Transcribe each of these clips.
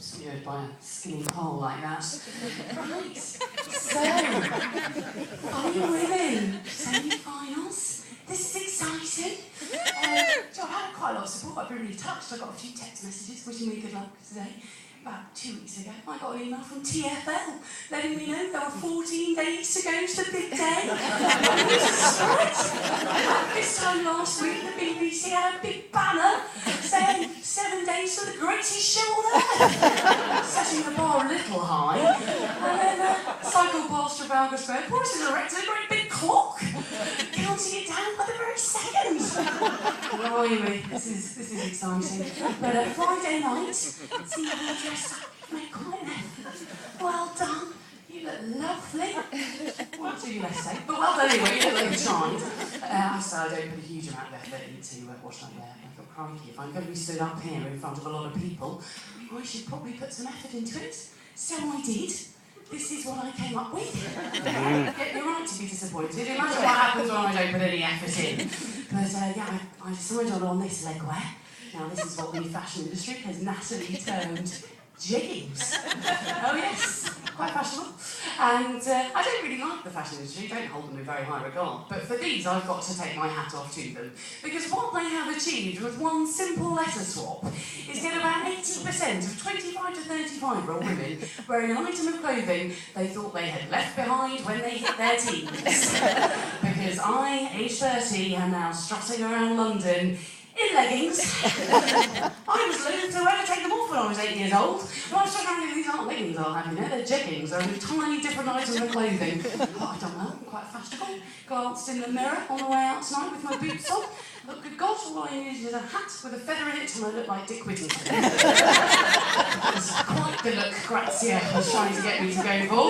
obscured by a skinny pole like that. Right, so, 5 women, semi-finals. This is exciting. So I've had quite a lot of support. I've been really touched. I got a few text messages wishing me good luck today. About 2 weeks ago, I got an email from TFL letting me know there were 14 days to go to the big day. This time last week, the BBC had a big banner saying 7 days to the greatest show on earth, setting the bar a little high. And then cycle past Trafalgar Square, Boris has erected a great big clock, counting it down by the very second. Blimey, this is exciting. But Friday night, see how I dressed up, made quite an effort. Well done. You look lovely. What do you less say? But well done anyway, you look like you tried. I said I don't put a huge amount of effort into what I wear. I thought, crikey, if I'm going to be stood up here in front of a lot of people, I should probably put some effort into it. So I did. This is what I came up with. You're right to be disappointed. Imagine what happens when I don't put any effort in. But yeah, I decided on this legwear. Now this is what the fashion industry has nattily termed jeggings. Oh yes, quite fashionable. And I don't really like the fashion industry, don't hold them in very high regard. But for these, I've got to take my hat off to them. Because what they have achieved with one simple letter swap is get about 80% of 25 to 35-year-old women wearing an item of clothing they thought they had left behind when they hit their teens. Because I, age 30, am now strutting around London in leggings. I was loath to ever take them off when I was 8 years old. When I was thinking, these aren't leggings I'll have, you know, they're jeggings. They're an entirely different item of clothing. Oh, I don't know, I'm quite fashionable. Glanced in the mirror on the way out tonight with my boots on. Look, good God, all I needed is a hat with a feather in it and I looked like Dick Whittington. It was quite the look Grazia was trying to get me to go for.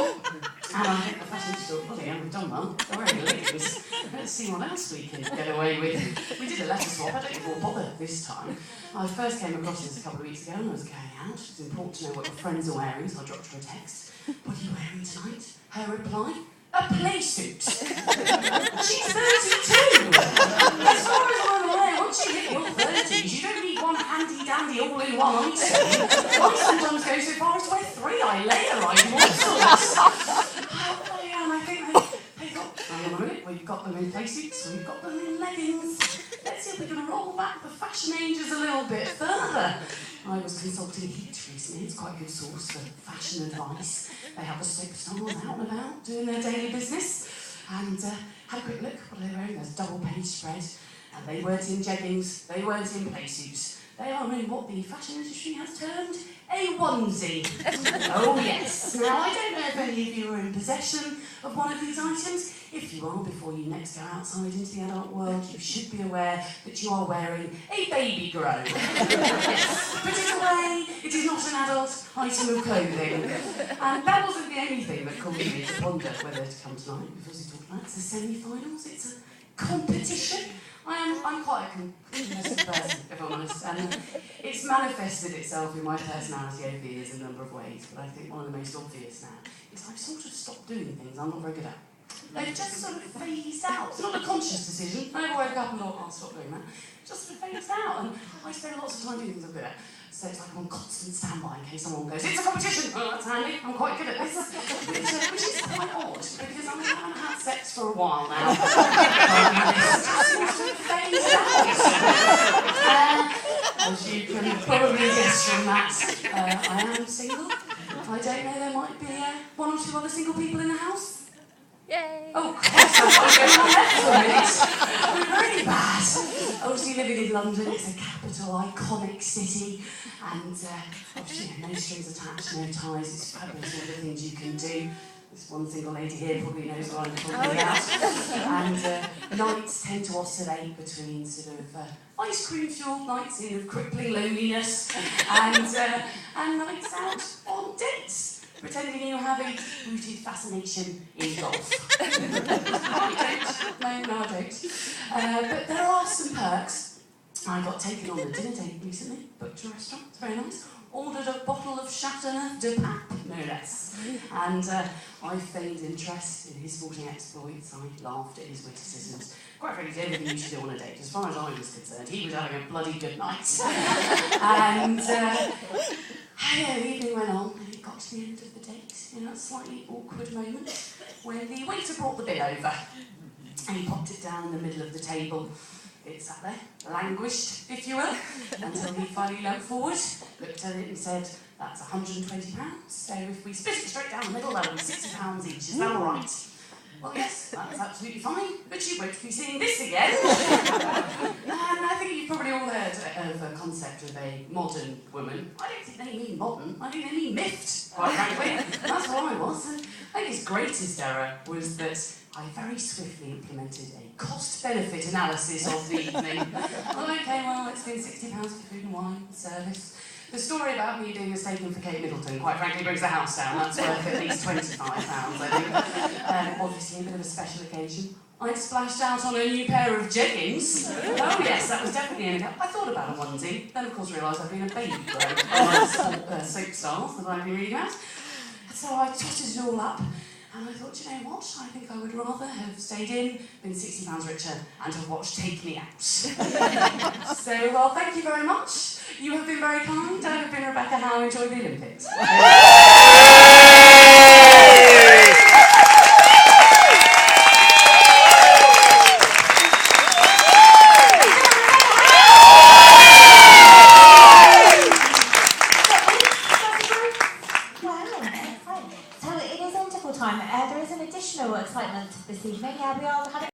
And I think the fashion store, bloody hell, we've done well. They're wearing leggings. Let's see what else we can get away with. We did a letter swap, I don't think we'll bother this time. I first came across this a couple of weeks ago and I was going out. It's important to know what your friends are wearing, so I dropped her a text. What are you wearing tonight? Her reply, a play suit. She's 32! As far as I'm aware, once you hit your 30s, you don't need one handy-dandy all-in-one item. I sometimes go so far as to wear 3. I layer all sorts. And I think they thought, hang on a minute, we've got them in play suits, we've got them in leggings. Let's see if we can roll back the fashion ages a little bit further. I was consulting Heat recently, it's quite a good source for fashion advice. They have the superstars out and about doing their daily business. And had a quick look, what are they wearing? There's a double-page spread. And they weren't in jeggings, they weren't in play suits. They are in what the fashion industry has termed a onesie. Oh yes. Now I don't know if any of you are in possession of one of these items. If you are, before you next go outside into the adult world, you should be aware that you are wearing a baby grow. Yes. Put it away, it is not an adult item of clothing. And that wasn't the only thing that caused me to wonder whether to come tonight, because we talked about it's the semi-finals, it's a competition. I'm quite a competitive person, if I'm honest, and it's manifested itself in my personality over the years in a number of ways, but I think one of the most obvious now is I've sort of stopped doing things I'm not very good at. They've just sort of phased out. It's not a conscious decision. I never woke up and thought, I'll stop doing that. Just sort of phased out, and I spend lots of time doing things I'm good at. So it's like I'm on constant standby in case someone goes, it's a competition! Oh, that's handy, I'm quite good at this. Which is quite odd, because I haven't had sex for a while now. It's just sort of phased out. As you can probably guess from that, I am single. I don't know, there might be 1 or 2 other single people in the house. Yay! Oh, Christ, I'm going on left for a minute. We're really bad. Obviously, living in London, it's a capital, iconic city, and obviously, no strings attached, no ties. It's fabulous, all the things you can do. This one single lady here probably knows what I'm talking about. And nights tend to oscillate between sort of ice cream fueled nights in crippling loneliness and nights out on dates. Pretending you have a rooted fascination in golf. I don't. No, I don't. But there are some perks. I got taken on a dinner date recently, booked a restaurant, it's very nice. Ordered a bottle of Chateauneuf de Pape, no less. And I feigned interest in his sporting exploits. I laughed at his witticisms. Quite frankly, everything you should do on a date. As far as I was concerned, he was having a bloody good night. And The evening went on and it got to the end of the date, in a slightly awkward moment, when the waiter brought the bill over and he popped it down in the middle of the table. It sat there, languished, if you will, until he finally leant forward, looked at it and said, "That's £120, so if we split it straight down the middle, that'll be £60 each, is that all right?" "Well, yes, that's absolutely fine, but you won't be seeing this again." And I think you've probably all heard of a concept of a modern woman. I don't think they mean modern, I think they mean miffed, quite frankly. That's what I was. And I think his greatest error was that I very swiftly implemented a cost-benefit analysis of the evening. Okay, well, it's been £60 for food and wine, service. The story about me doing a staking for Kate Middleton, quite frankly, brings the house down. That's worth at least £25, I think. Obviously, a bit of a special occasion. I'd splashed out on a new pair of jeggings. Oh yes, that was definitely in it. I thought about a onesie, then of course realised I'd been a baby grown on soap stars that I'd been reading about. So I totted it all up, and I thought, you know what, I think I would rather have stayed in, been £60 richer, and have watched Take Me Out. So, well, thank you very much. You have been very kind. I have been Rebecca Howe. Enjoy the Olympics. Time. There is an additional excitement this evening. We are having